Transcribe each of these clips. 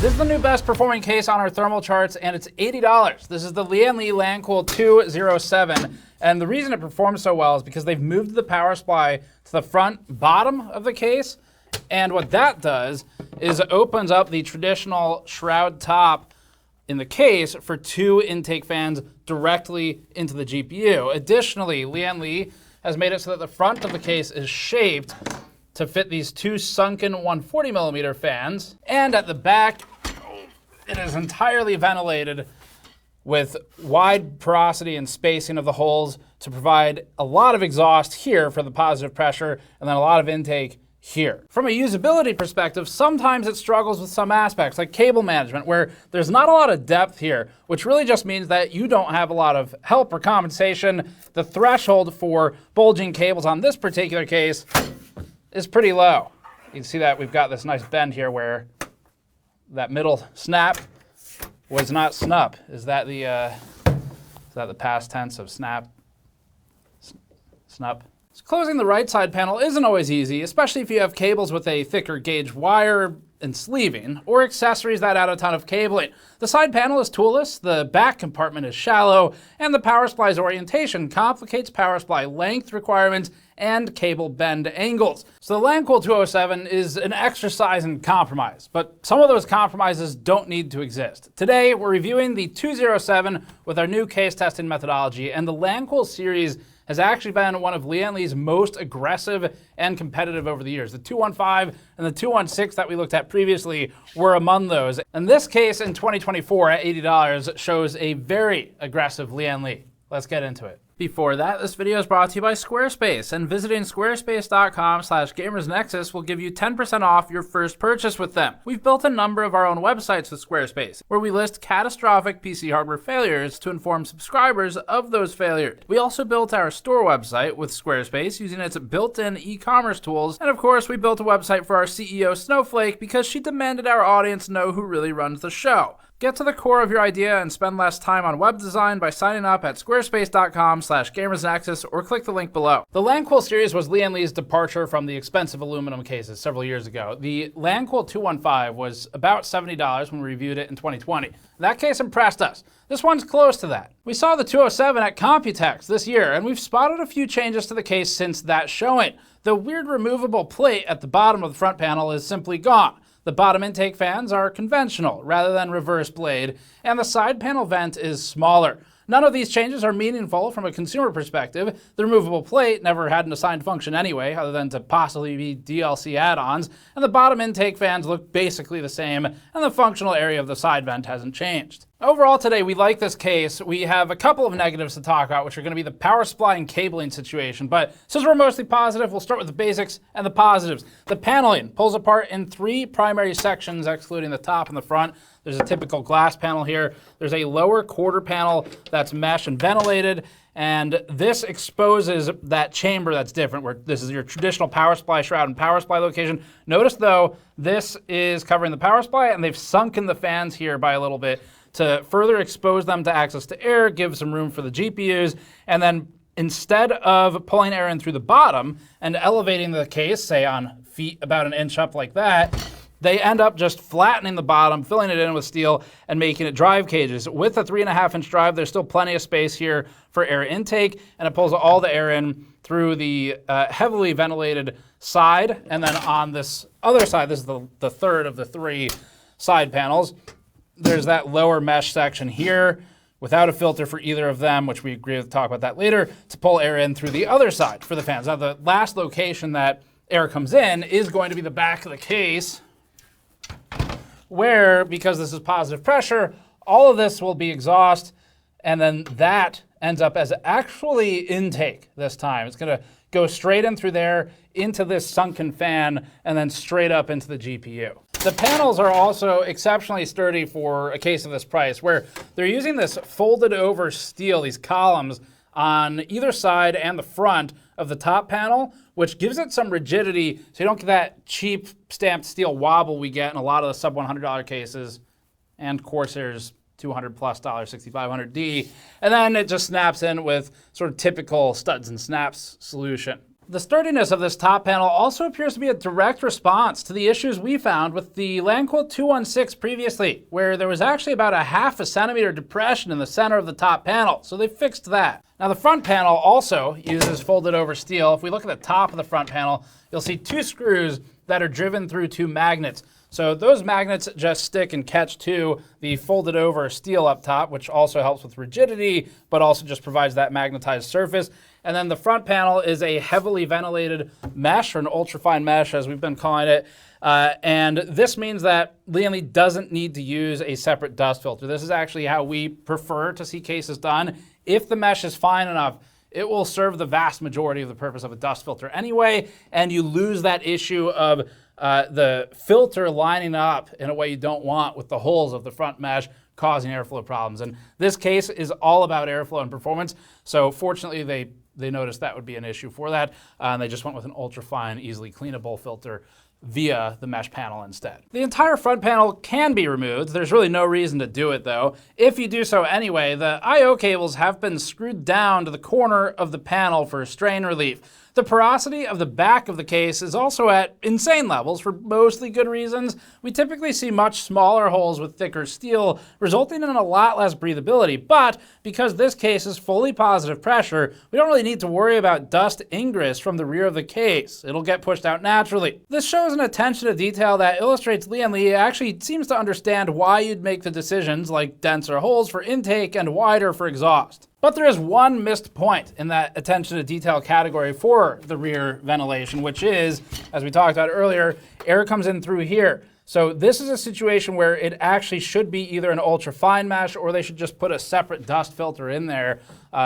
This is the new best performing case on our thermal charts, and it's $80. This is the Lian Li Lancool 207, and the reason it performs so well is because they've moved the power supply to the front bottom of the case, and what that does is it opens up the traditional shroud top in the case for two intake fans directly into the GPU. Additionally, Lian Li has made it so that the front of the case is shaped to fit these two sunken 140mm fans, and at the back, it is entirely ventilated with wide porosity and spacing of the holes to provide a lot of exhaust here for the positive pressure, and then a lot of intake here. From a usability perspective, sometimes it struggles with some aspects, like cable management, where there's not a lot of depth here, which really just means that you don't have a lot of help or compensation. The threshold for bulging cables on this particular case is pretty low. You can see that we've got this nice bend here where that middle snap was not snup. Is that the past tense of snap? Snup? So closing the right side panel isn't always easy, especially if you have cables with a thicker gauge wire and sleeving, or accessories that add a ton of cabling. The side panel is toolless, the back compartment is shallow, and the power supply's orientation complicates power supply length requirements and cable bend angles. So the Lancool 207 is an exercise in compromise, but some of those compromises don't need to exist. Today, we're reviewing the 207 with our new case testing methodology, and the Lancool series has actually been one of Lian Li's most aggressive and competitive over the years. The 215 and the 216 that we looked at previously were among those. And this case in 2024 at $80 shows a very aggressive Lian Li. Let's get into it. Before that, this video is brought to you by Squarespace, and visiting squarespace.com/gamersnexus will give you 10% off your first purchase with them. We've built a number of our own websites with Squarespace, where we list catastrophic PC hardware failures to inform subscribers of those failures. We also built our store website with Squarespace using its built-in e-commerce tools, and of course, we built a website for our CEO, Snowflake, because she demanded our audience know who really runs the show. Get to the core of your idea and spend less time on web design by signing up at squarespace.com/gamersnexus or click the link below. The Lancool series was Lian Li's departure from the expensive aluminum cases several years ago. The Lancool 215 was about $70 when we reviewed it in 2020. That case impressed us. This one's close to that. We saw the 207 at Computex this year, and we've spotted a few changes to the case since that showing. The weird removable plate at the bottom of the front panel is simply gone. The bottom intake fans are conventional rather than reverse blade, and the side panel vent is smaller. None of these changes are meaningful from a consumer perspective. The removable plate never had an assigned function anyway, other than to possibly be DLC add-ons, and the bottom intake fans look basically the same, and the functional area of the side vent hasn't changed. Overall today, we like this case. We have a couple of negatives to talk about, which are going to be the power supply and cabling situation, but since we're mostly positive, we'll start with the basics and the positives. The paneling pulls apart in three primary sections, excluding the top and the front. There's a typical glass panel here. There's a lower quarter panel that's mesh and ventilated, and this exposes that chamber that's different, where this is your traditional power supply shroud and power supply location. Notice though, this is covering the power supply, and they've sunken the fans here by a little bit to further expose them to access to air, give some room for the GPUs, and then instead of pulling air in through the bottom and elevating the case, say on feet about an inch up like that, they end up just flattening the bottom, filling it in with steel, and making it drive cages. With a 3.5-inch drive, there's still plenty of space here for air intake, and it pulls all the air in through the heavily ventilated side. And then on this other side, this is the third of the three side panels, there's that lower mesh section here without a filter for either of them, which we agree to talk about that later, to pull air in through the other side for the fans. Now, the last location that air comes in is going to be the back of the case, where, because this is positive pressure, all of this will be exhaust, and then that ends up as actually intake this time. It's going to go straight in through there, into this sunken fan, and then straight up into the GPU. The panels are also exceptionally sturdy for a case of this price, where they're using this folded over steel, these columns on either side and the front of the top panel, which gives it some rigidity so you don't get that cheap stamped steel wobble we get in a lot of the sub $100 cases and Corsair's $200+ 6500D. And then it just snaps in with sort of typical studs and snaps solution. The sturdiness of this top panel also appears to be a direct response to the issues we found with the Lancool 216 previously, where there was actually about a 1/2 centimeter depression in the center of the top panel, so they fixed that. Now the front panel also uses folded over steel. If we look at the top of the front panel, you'll see 2 screws that are driven through 2 magnets. So those magnets just stick and catch to the folded over steel up top, which also helps with rigidity, but also just provides that magnetized surface. And then the front panel is a heavily ventilated mesh, or an ultrafine mesh, as we've been calling it. And this means that Lian Li doesn't need to use a separate dust filter. This is actually how we prefer to see cases done. If the mesh is fine enough, it will serve the vast majority of the purpose of a dust filter anyway, and you lose that issue of the filter lining up in a way you don't want with the holes of the front mesh, causing airflow problems. And this case is all about airflow and performance. So fortunately, they noticed that would be an issue for that, and they just went with an ultra-fine, easily cleanable filter via the mesh panel instead. The entire front panel can be removed. There's really no reason to do it though. If you do so anyway, the I/O cables have been screwed down to the corner of the panel for strain relief. The porosity of the back of the case is also at insane levels for mostly good reasons. We typically see much smaller holes with thicker steel, resulting in a lot less breathability. But because this case is fully positive pressure, we don't really need to worry about dust ingress from the rear of the case. It'll get pushed out naturally. This shows an attention to detail that illustrates Lian Li actually seems to understand why you'd make the decisions like denser holes for intake and wider for exhaust. But there is one missed point in that attention to detail category for the rear ventilation, which is, as we talked about earlier, air comes in through here. So this is a situation where it actually should be either an ultra fine mesh, or they should just put a separate dust filter in there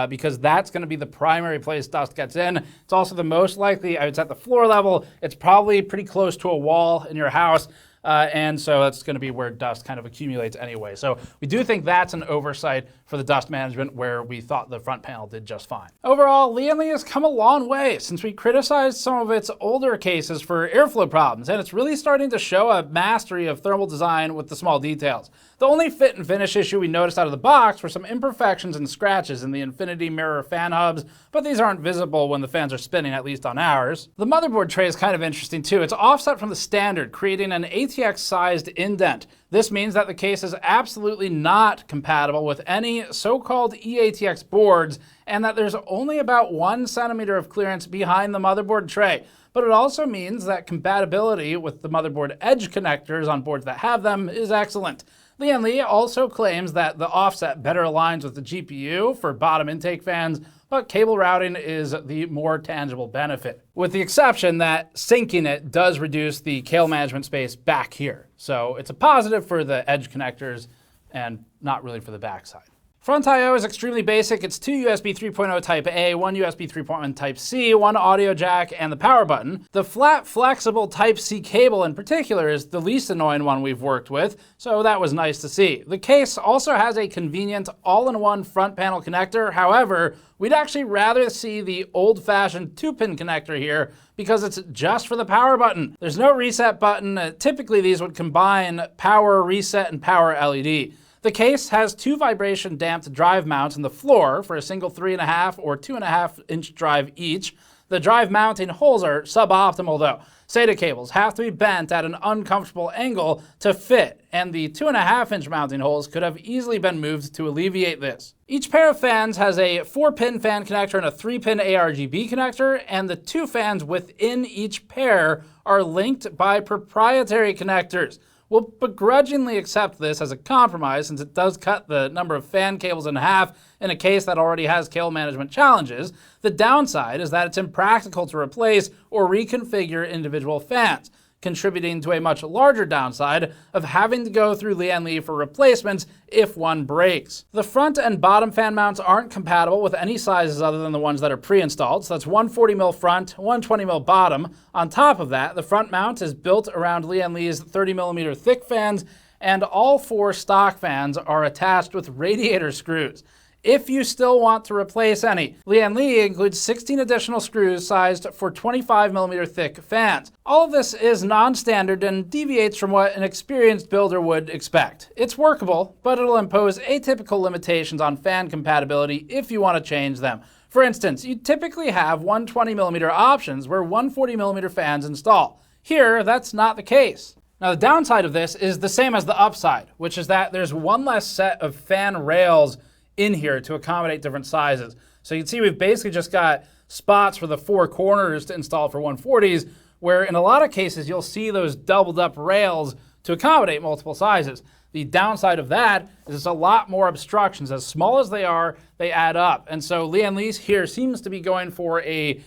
because that's going to be the primary place dust gets in. It's also the most likely, it's at the floor level. It's probably pretty close to a wall in your house. And so that's going to be where dust kind of accumulates anyway. So we do think that's an oversight for the dust management, where we thought the front panel did just fine. Overall, Lian Li has come a long way since we criticized some of its older cases for airflow problems, and it's really starting to show a mastery of thermal design with the small details. The only fit and finish issue we noticed out of the box were some imperfections and scratches in the infinity mirror fan hubs, but these aren't visible when the fans are spinning, at least on ours. The motherboard tray is kind of interesting too. It's offset from the standard, creating an ATX-sized indent. This means that the case is absolutely not compatible with any so-called eATX boards, and that there's only about 1 centimeter of clearance behind the motherboard tray. But it also means that compatibility with the motherboard edge connectors on boards that have them is excellent. Lian Li also claims that the offset better aligns with the GPU for bottom intake fans, but cable routing is the more tangible benefit, with the exception that syncing it does reduce the cable management space back here. So it's a positive for the edge connectors and not really for the backside. Front I/O is extremely basic. It's 2 USB 3.0 Type A, 1 USB 3.1 Type C, 1 audio jack, and the power button. The flat, flexible Type C cable in particular is the least annoying one we've worked with, so that was nice to see. The case also has a convenient all-in-one front panel connector. However, we'd actually rather see the old-fashioned 2-pin connector here because it's just for the power button. There's no reset button. Typically, these would combine power, reset, and power LED. The case has 2 vibration damped drive mounts in the floor for a single 3.5 or 2.5 inch drive each. The drive mounting holes are suboptimal though. SATA cables have to be bent at an uncomfortable angle to fit, and the 2.5 inch mounting holes could have easily been moved to alleviate this. Each pair of fans has a 4-pin fan connector and a 3-pin ARGB connector, and the 2 fans within each pair are linked by proprietary connectors. We'll begrudgingly accept this as a compromise since it does cut the number of fan cables in half in a case that already has cable management challenges. The downside is that it's impractical to replace or reconfigure individual fans, contributing to a much larger downside of having to go through Lian Li for replacements if one breaks. The front and bottom fan mounts aren't compatible with any sizes other than the ones that are pre-installed, so that's 140mm front, 120mm bottom. On top of that, the front mount is built around Lian Li's 30mm thick fans, and all 4 stock fans are attached with radiator screws. If you still want to replace any, Lian Li includes 16 additional screws sized for 25mm thick fans. All of this is non-standard and deviates from what an experienced builder would expect. It's workable, but it'll impose atypical limitations on fan compatibility if you want to change them. For instance, you typically have 120mm options where 140mm fans install. Here, that's not the case. Now, the downside of this is the same as the upside, which is that there's one less set of fan rails in here to accommodate different sizes. So you can see we've basically just got spots for the four corners to install for 140s, where in a lot of cases you'll see those doubled up rails to accommodate multiple sizes. The downside of that is it's a lot more obstructions. As small as they are, they add up. And so Lian Li's here seems to be going for a,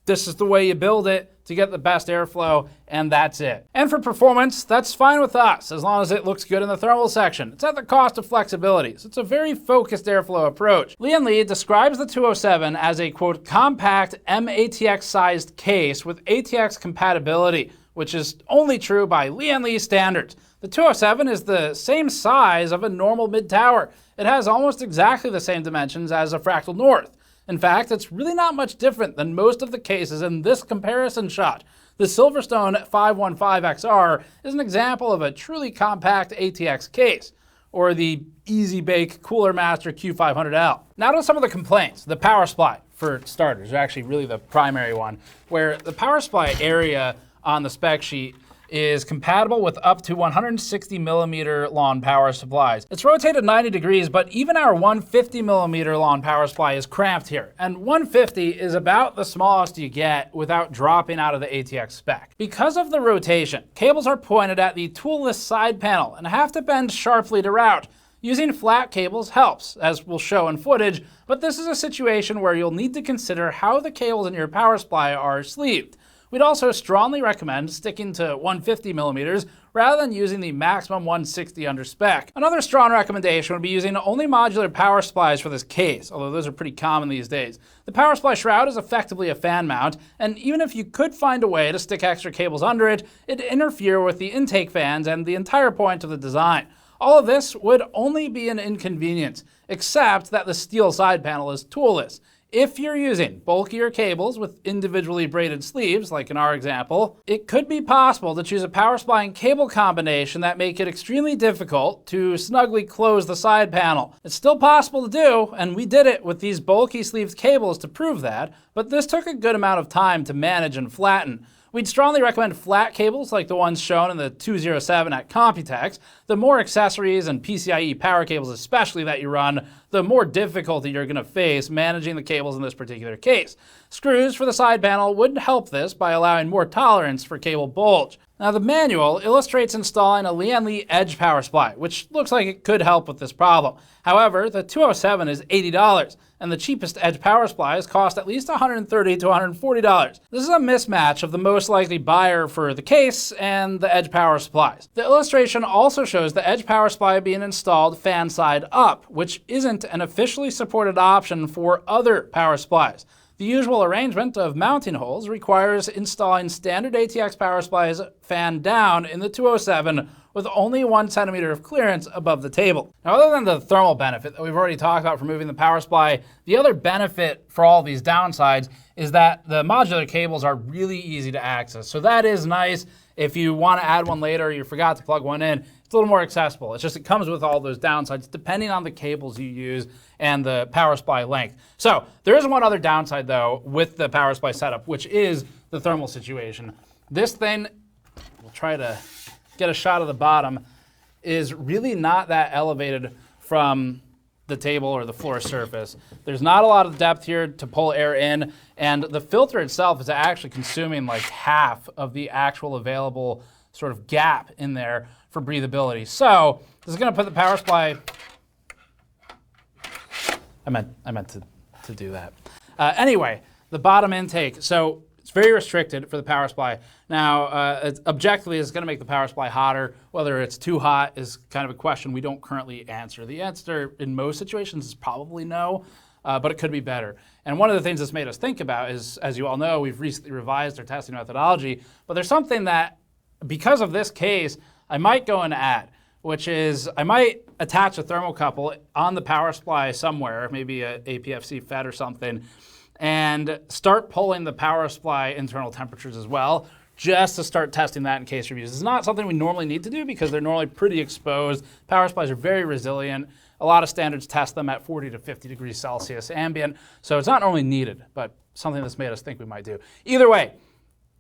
this is the way you build it to get the best airflow, and that's it. And for performance, that's fine with us, as long as it looks good in the thermal section. It's at the cost of flexibility, so it's a very focused airflow approach. Lian Li describes the 207 as a, quote, compact MATX-sized case with ATX compatibility, which is only true by Lian Li standards. The 207 is the same size of a normal mid-tower. It has almost exactly the same dimensions as a Fractal North. In fact, it's really not much different than most of the cases in this comparison shot. The SilverStone 515XR is an example of a truly compact ATX case, or the Easy Bake Cooler Master Q500L. Now to some of the complaints. The power supply, for starters, is actually really the primary one, where the power supply area on the spec sheet is compatible with up to 160mm lawn power supplies. It's rotated 90 degrees, but even our 150mm lawn power supply is cramped here. And 150 is about the smallest you get without dropping out of the ATX spec. Because of the rotation, cables are pointed at the toolless side panel and have to bend sharply to route. Using flat cables helps, as we'll show in footage, but this is a situation where you'll need to consider how the cables in your power supply are sleeved. We'd also strongly recommend sticking to 150mm rather than using the maximum 160 under spec. Another strong recommendation would be using only modular power supplies for this case, although those are pretty common these days. The power supply shroud is effectively a fan mount, and even if you could find a way to stick extra cables under it, it'd interfere with the intake fans and the entire point of the design. All of this would only be an inconvenience, except that the steel side panel is toolless. If you're using bulkier cables with individually braided sleeves, like in our example, it could be possible to choose a power supply and cable combination that make it extremely difficult to snugly close the side panel. It's still possible to do, and we did it with these bulky sleeved cables to prove that, but this took a good amount of time to manage and flatten. We'd strongly recommend flat cables like the ones shown in the 207 at Computex. The more accessories and PCIe power cables especially that you run, the more difficulty you're going to face managing the cables in this particular case. Screws for the side panel would help this by allowing more tolerance for cable bulge. Now the manual illustrates installing a Lian Li Edge power supply, which looks like it could help with this problem. However, the 207 is $80, and the cheapest Edge power supplies cost at least $130 to $140. This is a mismatch of the most likely buyer for the case and the Edge power supplies. The illustration also shows the Edge power supply being installed fan side up, which isn't an officially supported option for other power supplies. The usual arrangement of mounting holes requires installing standard ATX power supplies fan down in the 207 with only 1 centimeter of clearance above the table. Now, other than the thermal benefit that we've already talked about for moving the power supply, the other benefit for all these downsides is that the modular cables are really easy to access. So that is nice. If you want to add one later or you forgot to plug one in, it's a little more accessible. It's just it comes with all those downsides depending on the cables you use and the power supply length. So there is one other downside though with the power supply setup, which is the thermal situation. This thing, we'll try to get a shot of the bottom, is really not that elevated from the table or the floor surface. There's not a lot of depth here to pull air in, and the filter itself is actually consuming like half of the actual available sort of gap in there for breathability. So this is going to put the power supply. I meant to do that. Anyway, the bottom intake. So it's very restricted for the power supply. Now, objectively, it's going to make the power supply hotter. Whether it's too hot is kind of a question we don't currently answer. The answer in most situations is probably no, but it could be better. And one of the things that's made us think about is, as you all know, we've recently revised our testing methodology, but there's something that, because of this case, I might go and add, which is I might attach a thermocouple on the power supply somewhere, maybe a APFC FET or something, and start pulling the power supply internal temperatures as well, just to start testing that in case reviews. It's not something we normally need to do because they're normally pretty exposed. Power supplies are very resilient, A lot of standards test them at 40 to 50 degrees Celsius ambient, so it's not normally needed, but something that's made us think we might do. Either way,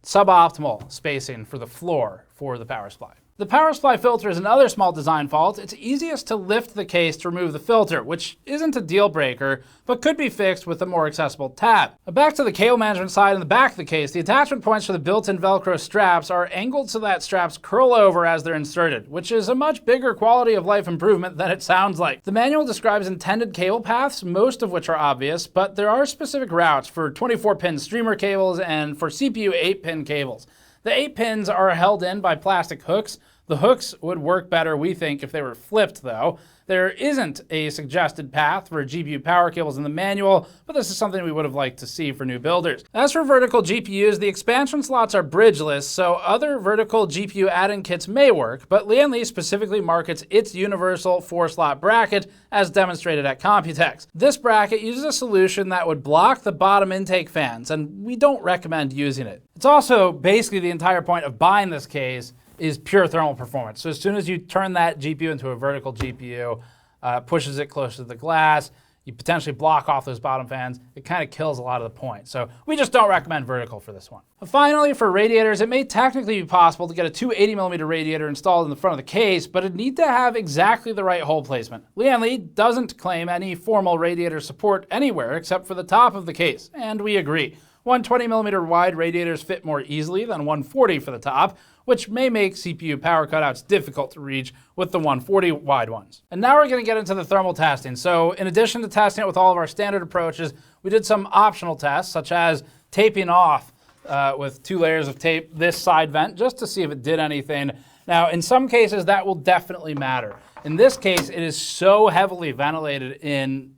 suboptimal spacing for the floor for the power supply. The power supply filter is another small design fault. It's easiest to lift the case to remove the filter, which isn't a deal breaker, but could be fixed with a more accessible tab. Back to the cable management side in the back of the case, the attachment points for the built-in Velcro straps are angled so that straps curl over as they're inserted, which is a much bigger quality of life improvement than it sounds like. The manual describes intended cable paths, most of which are obvious, but there are specific routes for 24-pin streamer cables and for CPU 8-pin cables. The 8 pins are held in by plastic hooks. The hooks would work better, we think, if they were flipped, though. There isn't a suggested path for GPU power cables in the manual, but this is something we would have liked to see for new builders. As for vertical GPUs, the expansion slots are bridgeless, so other vertical GPU add-in kits may work, but Lian Li specifically markets its universal 4-slot bracket as demonstrated at Computex. This bracket uses a solution that would block the bottom intake fans, and we don't recommend using it. It's also basically the entire point of buying this case is pure thermal performance. So as soon as you turn that GPU into a vertical GPU, pushes it closer to the glass, you potentially block off those bottom fans, it kind of kills a lot of the point. So we just don't recommend vertical for this one. Finally, for radiators, it may technically be possible to get a 280mm radiator installed in the front of the case, but it'd need to have exactly the right hole placement. Lian Li doesn't claim any formal radiator support anywhere except for the top of the case, and we agree. 120mm wide radiators fit more easily than 140 for the top, which may make CPU power cutouts difficult to reach with the 140 wide ones. And now we're going to get into the thermal testing. So in addition to testing it with all of our standard approaches, we did some optional tests, such as taping off with 2 layers of tape this side vent, just to see if it did anything. Now, in some cases, that will definitely matter. In this case, it is so heavily ventilated in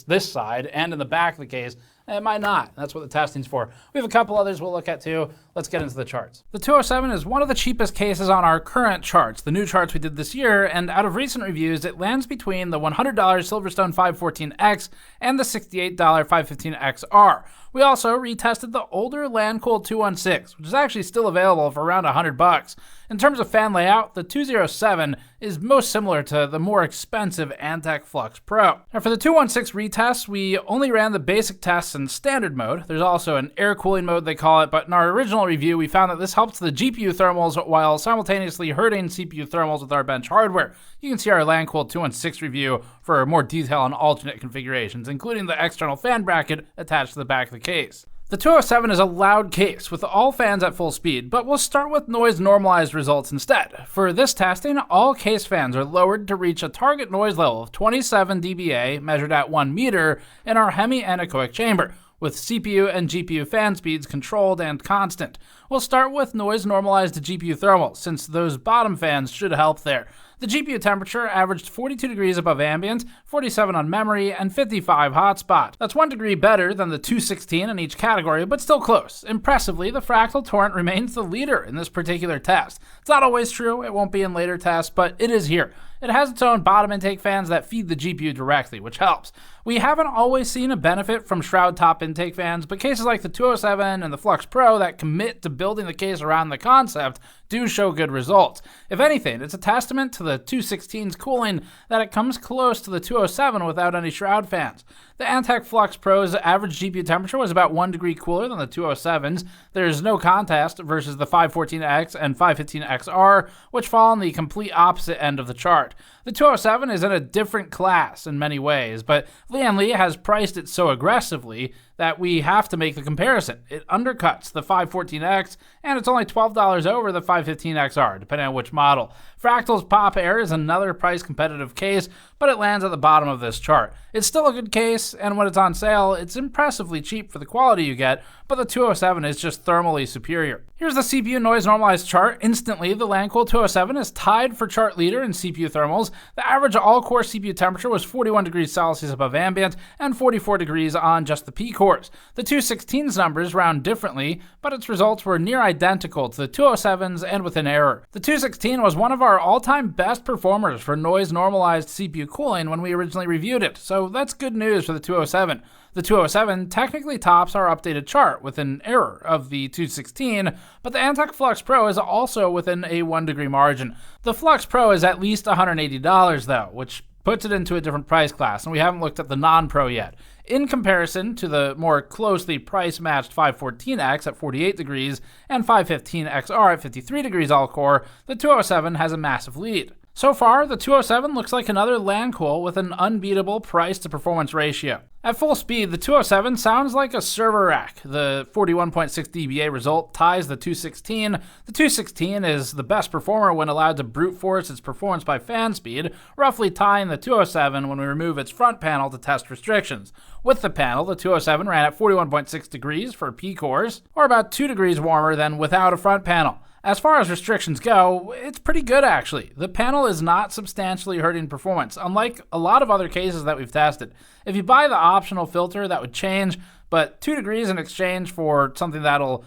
this side and in the back of the case, it might not. That's what the testing's for. We have a couple others we'll look at too. Let's get into the charts. The 207 is one of the cheapest cases on our current charts, the new charts we did this year, and out of recent reviews, it lands between the $100 SilverStone 514X and the $68 515XR. We also retested the older Lancool 216, which is actually still available for around $100. In terms of fan layout, the 207 is most similar to the more expensive Antec Flux Pro. Now for the 216 retest, we only ran the basic tests in standard mode. There's also an air cooling mode they call it, but in our original review, we found that this helps the GPU thermals while simultaneously hurting CPU thermals with our bench hardware. You can see our Lancool 216 review for more detail on alternate configurations, including the external fan bracket attached to the back of the case. The 207 is a loud case with all fans at full speed, but we'll start with noise-normalized results instead. For this testing, all case fans are lowered to reach a target noise level of 27 dBA measured at 1 meter in our hemi-anechoic chamber, with CPU and GPU fan speeds controlled and constant. We'll start with noise-normalized GPU thermals, since those bottom fans should help there. The GPU temperature averaged 42 degrees above ambient, 47 on memory, and 55 hotspot. That's 1 degree better than the 216 in each category, but still close. Impressively, the Fractal Torrent remains the leader in this particular test. It's not always true, it won't be in later tests, but it is here. It has its own bottom intake fans that feed the GPU directly, which helps. We haven't always seen a benefit from shroud top intake fans, but cases like the 207 and the Flux Pro that commit to building the case around the concept do show good results. If anything, it's a testament to the 216's cooling that it comes close to the 207 without any shroud fans. The Antec Flux Pro's average GPU temperature was about 1 degree cooler than the 207's. There's no contest versus the 514X and 515XR, which fall on the complete opposite end of the chart. The 207 is in a different class in many ways, but Lian Li has priced it so aggressively that we have to make the comparison. It undercuts the 514X, and it's only $12 over the 515XR, depending on which model. Fractal's Pop Air is another price-competitive case, but it lands at the bottom of this chart. It's still a good case, and when it's on sale, it's impressively cheap for the quality you get, but the 207 is just thermally superior. Here's the CPU noise-normalized chart. Instantly, the Lancool 207 is tied for chart leader in CPU thermals. The average all-core CPU temperature was 41 degrees Celsius above ambient and 44 degrees on just the P cores. The 216's numbers round differently, but its results were near identical to the 207's and with an error. The 216 was one of our all-time best performers for noise-normalized CPU cooling when we originally reviewed it, so that's good news for the 207. The 207 technically tops our updated chart with an error of the 216, but the Antec Flux Pro is also within a 1 degree margin. The Flux Pro is at least $180 though, which puts it into a different price class, and we haven't looked at the non-Pro yet. In comparison to the more closely price-matched 514X at 48 degrees and 515XR at 53 degrees all-core, the 207 has a massive lead. So far, the 207 looks like another Lancool with an unbeatable price-to-performance ratio. At full speed, the 207 sounds like a server rack. The 41.6 dBA result ties the 216. The 216 is the best performer when allowed to brute force its performance by fan speed, roughly tying the 207 when we remove its front panel to test restrictions. With the panel, the 207 ran at 41.6 degrees for P cores, or about 2 degrees warmer than without a front panel. As far as restrictions go, it's pretty good actually. The panel is not substantially hurting performance, unlike a lot of other cases that we've tested. If you buy the optional filter, that would change, but 2 degrees in exchange for something that'll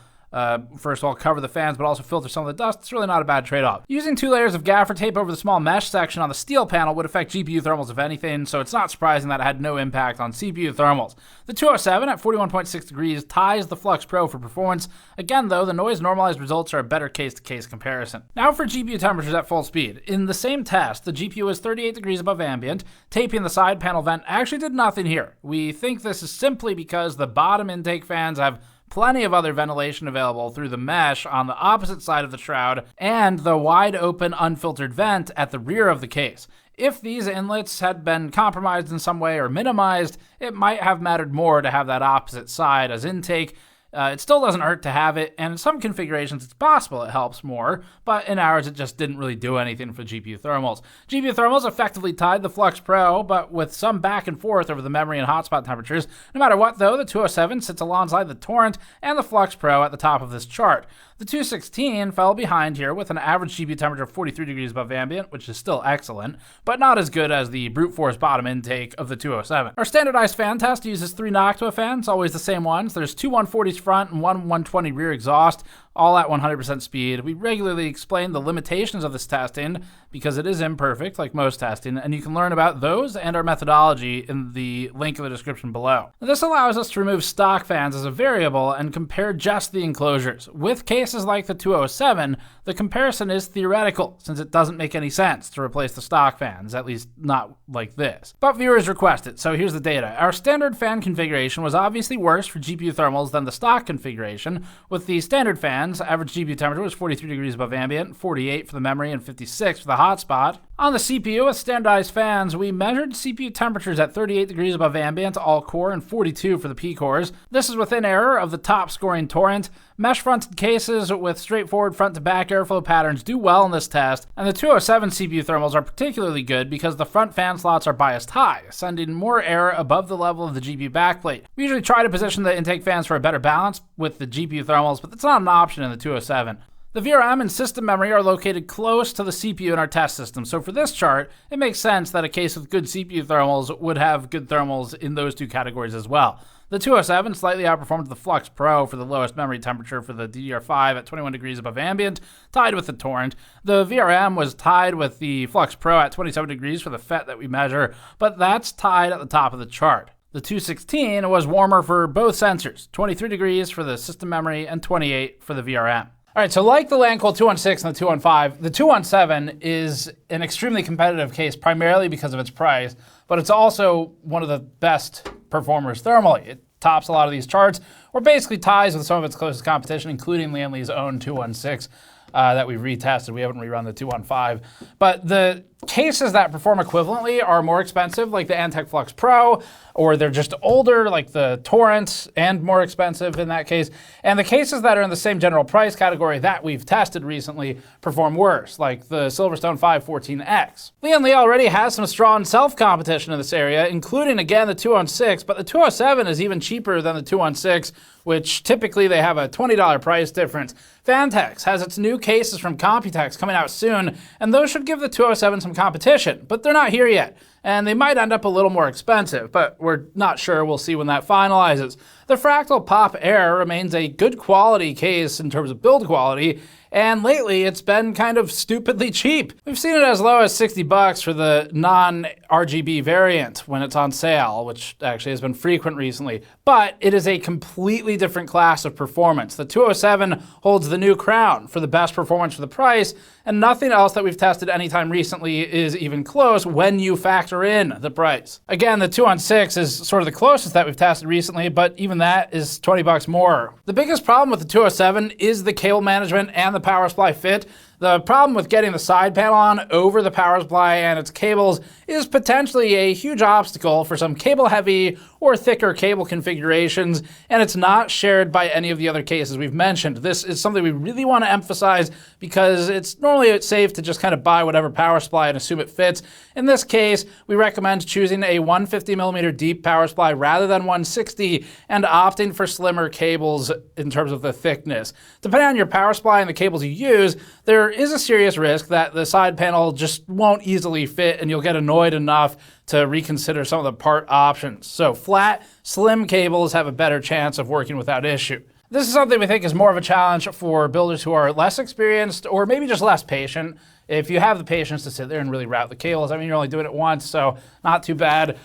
first of all cover the fans but also filter some of the dust, it's really not a bad trade-off. Using 2 layers of gaffer tape over the small mesh section on the steel panel would affect GPU thermals if anything, so it's not surprising that it had no impact on CPU thermals. The 207 at 41.6 degrees ties the Flux Pro for performance. Again though, the noise-normalized results are a better case-to-case comparison. Now for GPU temperatures at full speed. In the same test, the GPU was 38 degrees above ambient. Taping the side panel vent actually did nothing here. We think this is simply because the bottom intake fans have plenty of other ventilation available through the mesh on the opposite side of the shroud and the wide open unfiltered vent at the rear of the case. If these inlets had been compromised in some way or minimized, it might have mattered more to have that opposite side as intake. It still doesn't hurt to have it, and in some configurations it's possible it helps more, but in ours it just didn't really do anything for GPU thermals. GPU thermals effectively tied the Flux Pro, but with some back and forth over the memory and hotspot temperatures. No matter what though, the 207 sits alongside the Torrent and the Flux Pro at the top of this chart. The 216 fell behind here with an average GPU temperature of 43 degrees above ambient, which is still excellent, but not as good as the brute force bottom intake of the 207. Our standardized fan test uses 3 Noctua fans, always the same ones. There's 2 140s front and 1 120 rear exhaust, all at 100% speed. We regularly explain the limitations of this testing because it is imperfect, like most testing, and you can learn about those and our methodology in the link in the description below. This allows us to remove stock fans as a variable and compare just the enclosures. With cases like the 207, the comparison is theoretical, since it doesn't make any sense to replace the stock fans, at least not like this. But viewers request it, so here's the data. Our standard fan configuration was obviously worse for GPU thermals than the stock configuration. With the standard fan, average GPU temperature was 43 degrees above ambient, 48 for the memory, and 56 for the hotspot. On the CPU with standardized fans, we measured CPU temperatures at 38 degrees above ambient, all core, and 42 for the P cores. This is within error of the top scoring Torrent. Mesh fronted cases with straightforward front to back airflow patterns do well in this test, and the 207 CPU thermals are particularly good because the front fan slots are biased high, sending more air above the level of the GPU backplate. We usually try to position the intake fans for a better balance with the GPU thermals, but that's not an option in the 207. The VRM and system memory are located close to the CPU in our test system, so for this chart, it makes sense that a case with good CPU thermals would have good thermals in those 2 categories as well. The 207 slightly outperformed the Flux Pro for the lowest memory temperature for the DDR5 at 21 degrees above ambient, tied with the Torrent. The VRM was tied with the Flux Pro at 27 degrees for the FET that we measure, but that's tied at the top of the chart. The 216 was warmer for both sensors, 23 degrees for the system memory and 28 for the VRM. All right, so like the Lancool 216 and the 215, the 217 is an extremely competitive case primarily because of its price, but it's also one of the best performers thermally. It tops a lot of these charts, or basically ties with some of its closest competition, including Lian Li's own 216 that we've retested. We haven't rerun the 215. But the cases that perform equivalently are more expensive, like the Antec Flux Pro, or they're just older, like the Torrent, and more expensive in that case. And the cases that are in the same general price category that we've tested recently perform worse, like the SilverStone 514X. Lian Li already has some strong self-competition in this area, including, again, the 216, but the 207 is even cheaper than the 216, which typically they have a $20 price difference. Fantex has its new cases from Computex coming out soon, and those should give the 207 some competition, but they're not here yet, and they might end up a little more expensive, but we're not sure. We'll see when that finalizes. The Fractal Pop Air remains a good quality case in terms of build quality, and lately it's been kind of stupidly cheap. We've seen it as low as $60 for the non-RGB variant when it's on sale, which actually has been frequent recently, but it is a completely different class of performance. The 207 holds the new crown for the best performance for the price, and nothing else that we've tested anytime recently is even close when you factor factor in the price. Again, the 2-on-6 is sort of the closest that we've tested recently, but even that is 20 bucks more. The biggest problem with the 207 is the cable management and the power supply fit. The problem with getting the side panel on over the power supply and its cables is potentially a huge obstacle for some cable-heavy or thicker cable configurations, and it's not shared by any of the other cases we've mentioned. This is something we really want to emphasize because it's normally safe to just kind of buy whatever power supply and assume it fits. In this case, we recommend choosing a 150mm deep power supply rather than 160 and opting for slimmer cables in terms of the thickness. Depending on your power supply and the cables you use, there is a serious risk that the side panel just won't easily fit and you'll get annoyed enough to reconsider some of the part options. So flat, slim cables have a better chance of working without issue. This is something we think is more of a challenge for builders who are less experienced or maybe just less patient. If you have the patience to sit there and really route the cables, I mean, you're only doing it once, so not too bad.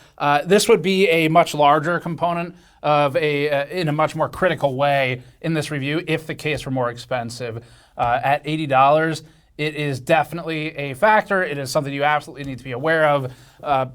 This would be a much larger component of in a much more critical way in this review if the case were more expensive. At $80, it is definitely a factor. It is something you absolutely need to be aware of,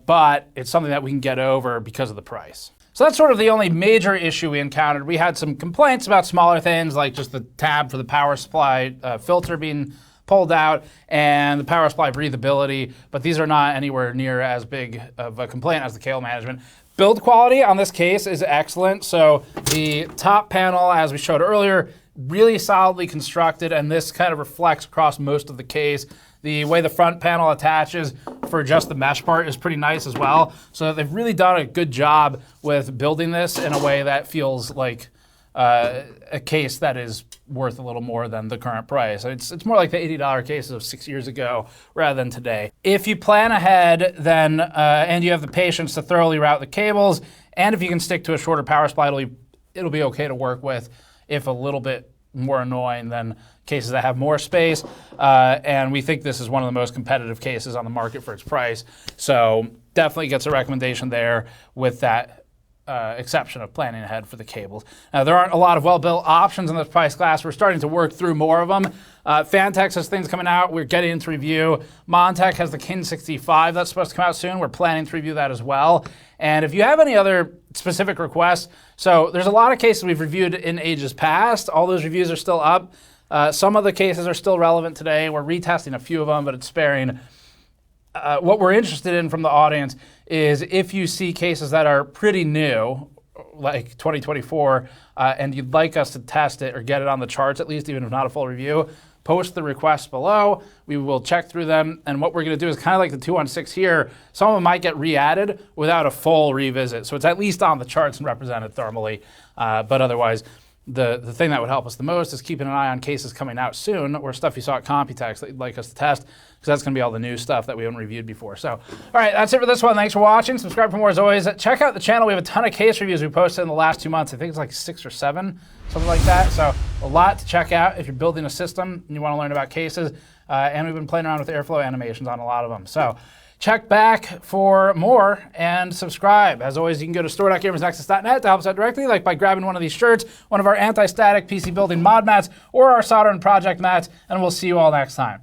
but it's something that we can get over because of the price. So that's sort of the only major issue we encountered. We had some complaints about smaller things like just the tab for the power supply filter being pulled out and the power supply breathability, but these are not anywhere near as big of a complaint as the cable management. Build quality on this case is excellent. So the top panel, as we showed earlier, really solidly constructed, and this kind of reflects across most of the case. The way the front panel attaches for just the mesh part is pretty nice as well. So they've really done a good job with building this in a way that feels like a case that is worth a little more than the current price. It's more like the $80 cases of 6 years ago rather than today. If you plan ahead then and you have the patience to thoroughly route the cables, and if you can stick to a shorter power supply, it'll be okay to work with, if a little bit more annoying than cases that have more space. And we think this is one of the most competitive cases on the market for its price. So definitely gets a recommendation there with that exception of planning ahead for the cables. Now, there aren't a lot of well-built options in this price class. We're starting to work through more of them. Phanteks has things coming out. We're getting into review. Montec has the Kin 65 that's supposed to come out soon. We're planning to review that as well. And if you have any other specific requests, so there's a lot of cases we've reviewed in ages past. All those reviews are still up. Some of the cases are still relevant today. We're retesting a few of them, but it's sparing. What we're interested in from the audience is if you see cases that are pretty new, like 2024, and you'd like us to test it or get it on the charts at least, even if not a full review, post the requests below. We will check through them, and what we're going to do is kind of like the 2-on-6 here. Some of them might get re-added without a full revisit, so it's at least on the charts and represented thermally, but otherwise, the thing that would help us the most is keeping an eye on cases coming out soon or stuff you saw at Computex that you'd like us to test, because that's going to be all the new stuff that we haven't reviewed before. So, all right, that's it for this one. Thanks for watching. Subscribe for more as always. Check out the channel. We have a ton of case reviews we posted in the last 2 months. I think it's like 6 or 7, something like that. So a lot to check out if you're building a system and you want to learn about cases. And we've been playing around with airflow animations on a lot of them. So check back for more and subscribe. As always, you can go to store.gamersnexus.net to help us out directly, like by grabbing one of these shirts, one of our anti-static PC building mod mats, or our soldering project mats, and we'll see you all next time.